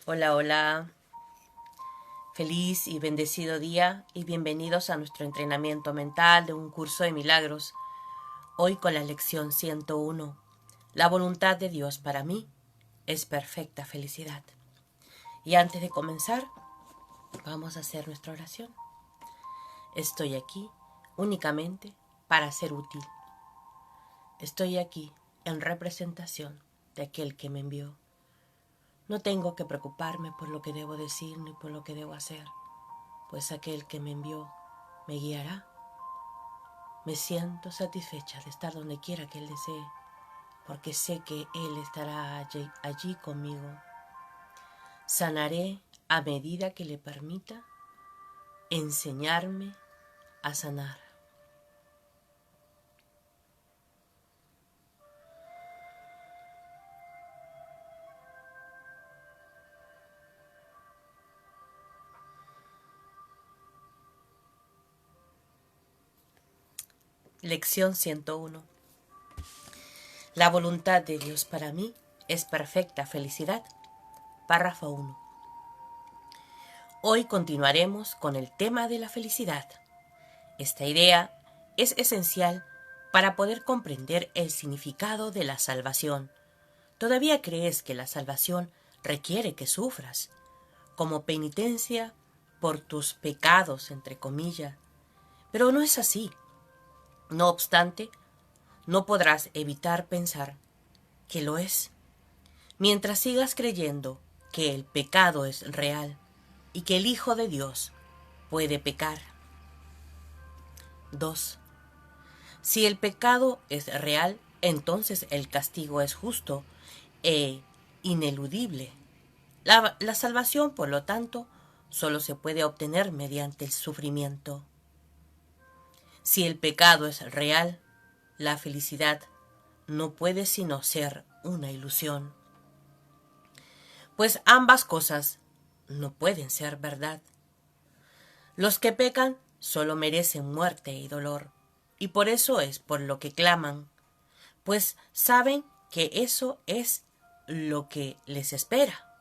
Hola, hola. Feliz y bendecido día y bienvenidos a nuestro entrenamiento mental de un curso de milagros. Hoy con la lección 101. La voluntad de Dios para mí es perfecta felicidad. Y antes de comenzar, vamos a hacer nuestra oración. Estoy aquí únicamente para ser útil. Estoy aquí en representación de aquel que me envió. No tengo que preocuparme por lo que debo decir ni por lo que debo hacer, pues aquel que me envió me guiará. Me siento satisfecha de estar donde quiera que Él desee, porque sé que Él estará allí conmigo. Sanaré a medida que le permita enseñarme a sanar. Lección 101. La voluntad de Dios para mí es perfecta felicidad. Párrafo 1. Hoy continuaremos con el tema de la felicidad. Esta idea es esencial para poder comprender el significado de la salvación. ¿Todavía crees que la salvación requiere que sufras, como penitencia por tus pecados, entre comillas? Pero no es así. No obstante, no podrás evitar pensar que lo es. Mientras sigas creyendo que el pecado es real y que el Hijo de Dios puede pecar. 2. Si el pecado es real, entonces el castigo es justo e ineludible. La salvación, por lo tanto, solo se puede obtener mediante el sufrimiento. Si el pecado es real, la felicidad no puede sino ser una ilusión. Pues ambas cosas no pueden ser verdad. Los que pecan solo merecen muerte y dolor, y por eso es por lo que claman, pues saben que eso es lo que les espera,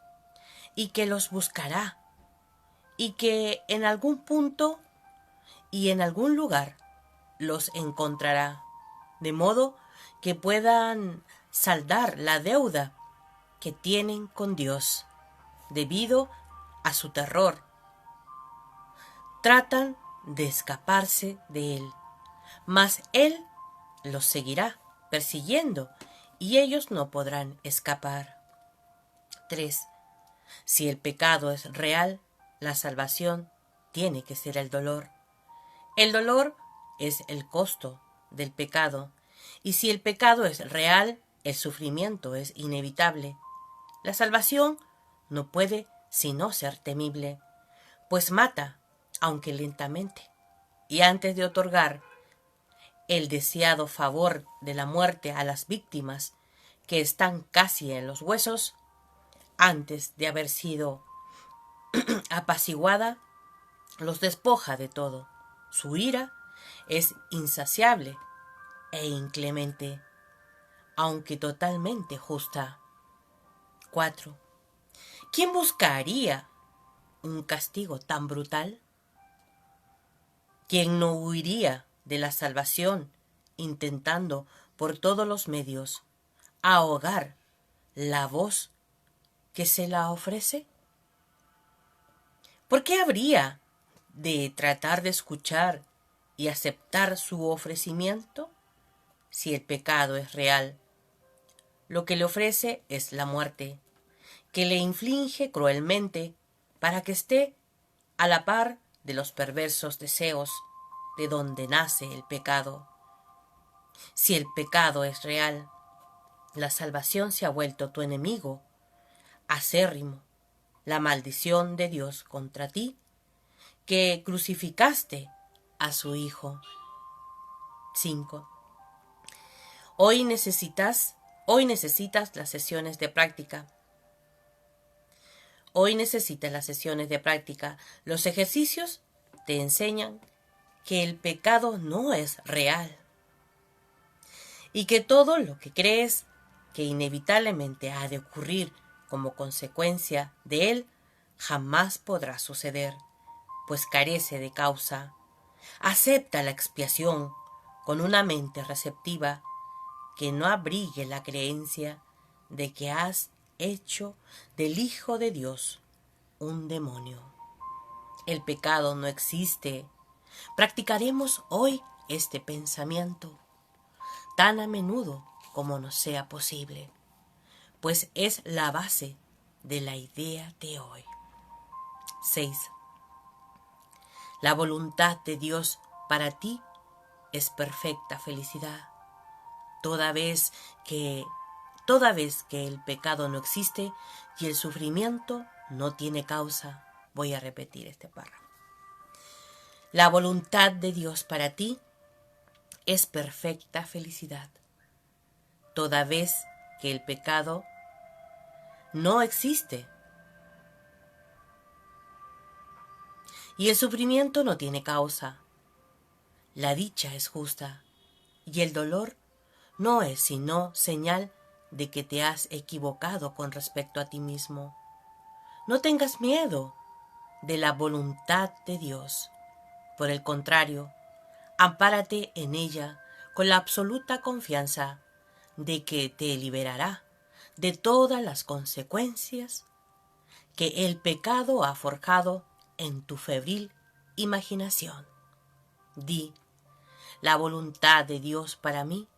y que los buscará, y que en algún punto y en algún lugar los encontrará, de modo que puedan saldar la deuda que tienen con Dios debido a su terror. Tratan de escaparse de Él, mas Él los seguirá persiguiendo y ellos no podrán escapar. 3. Si el pecado es real, la salvación tiene que ser el dolor. El dolor es el costo del pecado, y si el pecado es real, el sufrimiento es inevitable. La salvación no puede sino ser temible, pues mata, aunque lentamente, y antes de otorgar el deseado favor de la muerte a las víctimas que están casi en los huesos, antes de haber sido apaciguada, los despoja de todo. Su ira es insaciable e inclemente, aunque totalmente justa. 4. ¿Quién buscaría un castigo tan brutal? ¿Quién no huiría de la salvación intentando por todos los medios ahogar la voz que se la ofrece? ¿Por qué habría de tratar de escuchar y aceptar su ofrecimiento? Si el pecado es real, lo que le ofrece es la muerte, que le inflige cruelmente para que esté a la par de los perversos deseos de donde nace el pecado. Si el pecado es real, la salvación se ha vuelto tu enemigo acérrimo, la maldición de Dios contra ti, que crucificaste a su Hijo. 5. Hoy necesitas las sesiones de práctica. Hoy necesitas las sesiones de práctica. Los ejercicios te enseñan que el pecado no es real y que todo lo que crees que inevitablemente ha de ocurrir como consecuencia de él, jamás podrá suceder, pues carece de causa. Acepta la expiación con una mente receptiva que no abrigue la creencia de que has hecho del Hijo de Dios un demonio. El pecado no existe. Practicaremos hoy este pensamiento tan a menudo como nos sea posible, pues es la base de la idea de hoy. 6. La voluntad de Dios para ti es perfecta felicidad. Toda vez que el pecado no existe y el sufrimiento no tiene causa. Voy a repetir este párrafo. La voluntad de Dios para ti es perfecta felicidad. Toda vez que el pecado no existe y el sufrimiento no tiene causa. La dicha es justa y el dolor no es sino señal de que te has equivocado con respecto a ti mismo. No tengas miedo de la voluntad de Dios. Por el contrario, ampárate en ella con la absoluta confianza de que te liberará de todas las consecuencias que el pecado ha forjado en tu febril imaginación. Di, la voluntad de Dios para mí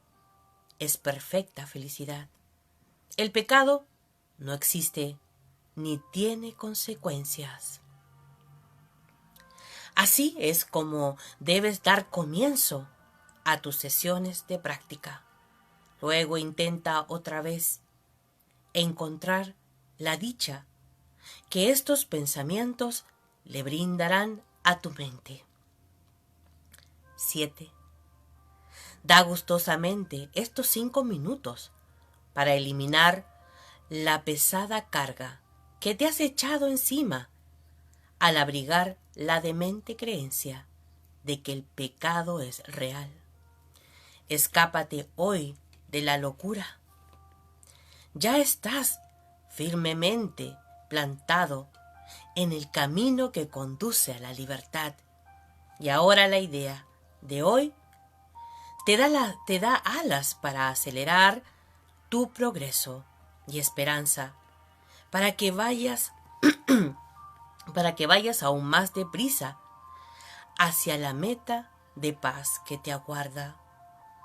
es perfecta felicidad. El pecado no existe ni tiene consecuencias. Así es como debes dar comienzo a tus sesiones de práctica. Luego intenta otra vez encontrar la dicha que estos pensamientos le brindarán a tu mente. 7. Da gustosamente estos 5 minutos para eliminar la pesada carga que te has echado encima al abrigar la demente creencia de que el pecado es real. Escápate hoy de la locura. Ya estás firmemente plantado en el camino que conduce a la libertad. Y ahora la idea de hoy te da alas para acelerar tu progreso y esperanza, para que vayas aún más deprisa hacia la meta de paz que te aguarda.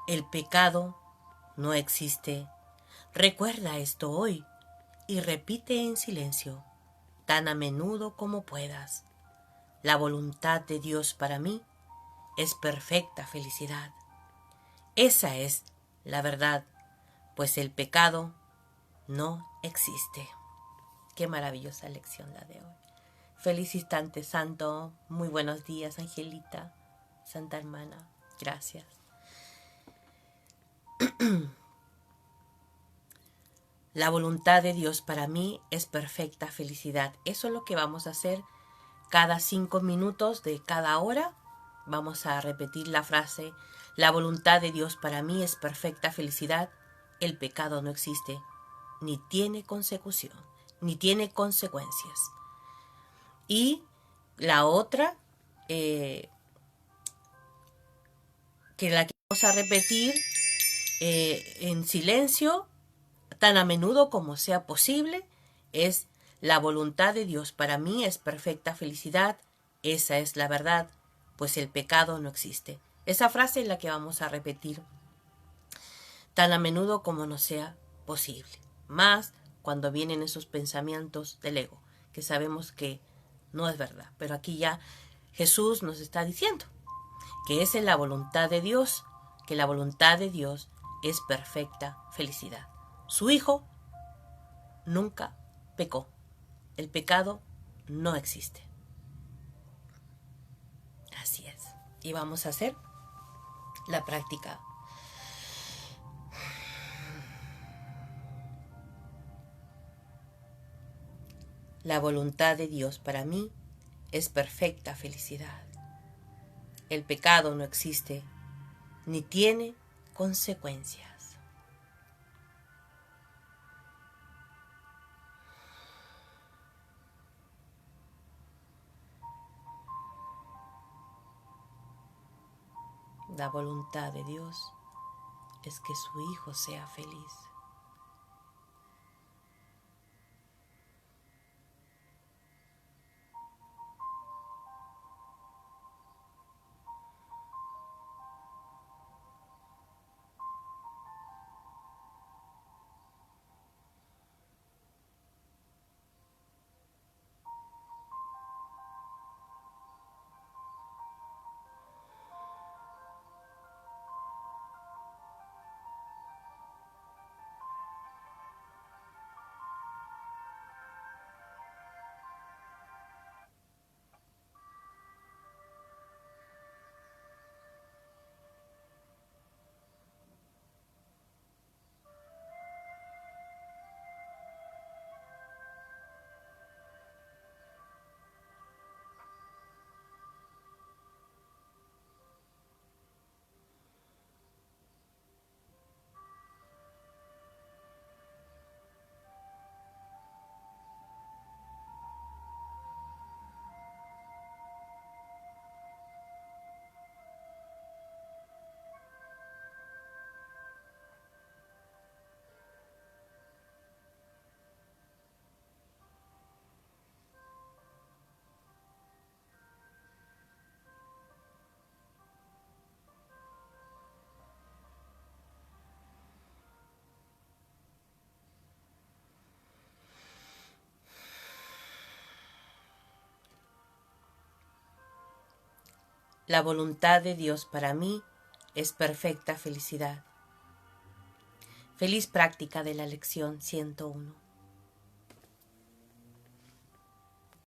El pecado no existe. Recuerda esto hoy y repite en silencio, tan a menudo como puedas. La voluntad de Dios para mí es perfecta felicidad. Esa es la verdad, pues el pecado no existe. Qué maravillosa lección la de hoy. Feliz instante santo. Muy buenos días, Angelita, Santa Hermana. Gracias. La voluntad de Dios para mí es perfecta felicidad. Eso es lo que vamos a hacer cada 5 minutos de cada hora. Vamos a repetir la frase: la voluntad de Dios para mí es perfecta felicidad. El pecado no existe, ni tiene consecución, ni tiene consecuencias. Y la otra, que la que vamos a repetir en silencio, tan a menudo como sea posible, es: la voluntad de Dios para mí es perfecta felicidad. Esa es la verdad, pues el pecado no existe. Esa frase es la que vamos a repetir tan a menudo como nos sea posible. Más cuando vienen esos pensamientos del ego, que sabemos que no es verdad. Pero aquí ya Jesús nos está diciendo que esa es la voluntad de Dios, que la voluntad de Dios es perfecta felicidad. Su Hijo nunca pecó. El pecado no existe. Así es. Y vamos a hacer la práctica. La voluntad de Dios para mí es perfecta felicidad. El pecado no existe ni tiene consecuencias. la voluntad de Dios es que su hijo sea feliz. La voluntad de Dios para mí es perfecta felicidad. Feliz práctica de la lección 101.